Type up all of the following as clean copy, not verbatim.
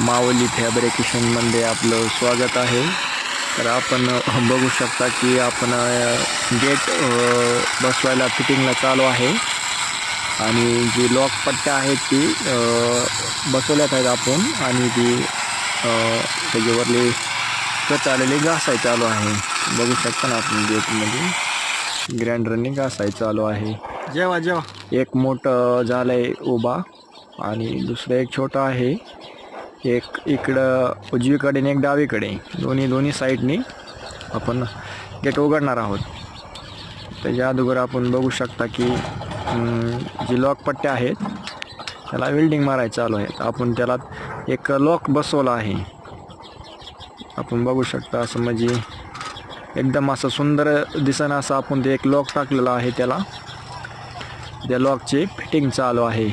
माऊली फॅब्रिकेशनमध्ये आपलं स्वागत आहे। तर आपण बघू शकता की आपण गेट बसवायला फिटिंगला चालू आहे आणि जी लॉक पट्ट्या आहेत ती बसवल्यात आहेत आपण आणि ती त्याच्यावरली कट आलेली घासाय चालू आहे। बघू शकता ना आपण गेटमध्ये ग्राइंडरने घासाय चालू आहे। जेव्हा एक मोठं झालंय उभा आणि दुसरं एक छोटा आहे, एक इकडं उजवीकडे आणि एक डावीकडे दोन्ही साईडनी आपण गेट उघडणार आहोत। त्याच्या अगोदर आपण बघू शकता की जी लॉक पट्ट्या आहेत त्याला वेल्डिंग मारायचं चालू आहे। आपण त्याला एक लॉक बसवला आहे, आपण बघू शकता। असं म्हणजे एकदम असं सुंदर दिसणं असं आपण ते एक लॉक टाकलेला आहे, त्याला त्या लॉकची फिटिंग चालू आहे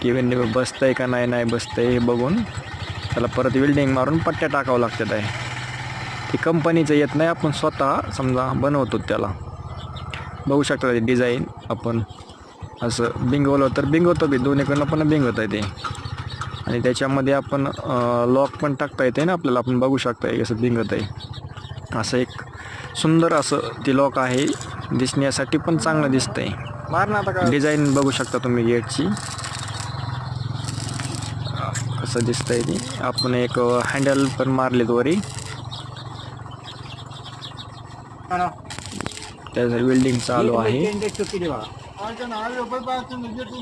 की बसतंय का नाही बसतंय हे बघून त्याला परत वेल्डिंग मारून पट्ट्या टाकावं लागतात आहे। ती कंपनीचं येत नाही, आपण स्वतः समजा बनवतो त्याला। बघू शकता डिझाईन आपण असं बिंगवलं तर बिंगवतो बी, दोन्हीकडनं पण बिंगवत आहे ते आणि त्याच्यामध्ये आपण लॉक पण टाकता येते ना आपल्याला। आपण बघू शकता कसं बिंगत आहे, असं एक सुंदर असं ती लॉक आहे, दिसण्यासाठी पण चांगलं दिसतंय। डिझाईन बघू शकता तुम्ही गेटची कसं दिसतंय ती। आपण एक हँडल पण मारलेत वरी, त्याचं वेल्डिंग चालू आहे।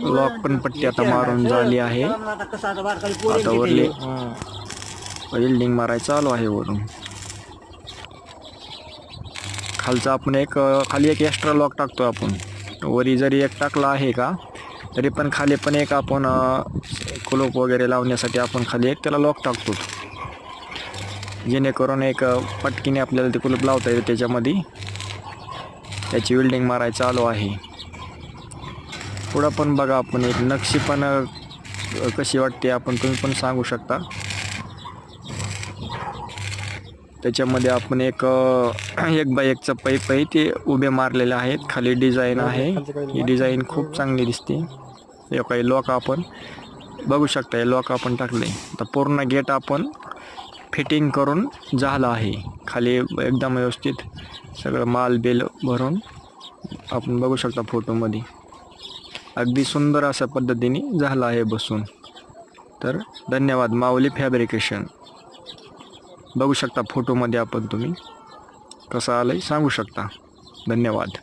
लॉक पण पट्टी आता मारून झाली आहे, आता वरली वेल्डिंग मारायचं चालू आहे। वरून खालचा आपण एक खाली एक एक्स्ट्रा लॉक टाकतो आपण। वरी जरी एक टाकला आहे का तरी पण खाली पण एक आपण कुलूप वगैरे लावण्यासाठी आपण खाली एक त्याला लॉक टाकतो, जेणेकरून एक पटकीने आपल्याला ते कुलूप लावता येते। त्याच्यामध्ये त्याची वेल्डिंग मारायचं चालू आहे। पुढं पण बघा आपण एक नक्षी पण कशी वाटते आपण तुम्ही पण सांगू शकता। त्याच्यामध्ये आपण एक बाय एकचं पाईप आहे ते उभे मारलेले आहेत, खाली डिझाईन आहे। ही डिझाईन खूप चांगली दिसते। हे काही लॉक आपण बघू शकता, हे लॉक आपण टाकले। तर पूर्ण गेट आपण फिटिंग करून झालं आहे, खाली एकदम व्यवस्थित सगळं माल बेल भरून आपण बघू शकता फोटोमध्ये। अगदी सुंदर अशा पद्धतीने झालं आहे बसून। तर धन्यवाद माऊली फॅब्रिकेशन। बघू शकता फोटोमध्ये आपण, तुम्ही कसं आलंय सांगू शकता। धन्यवाद।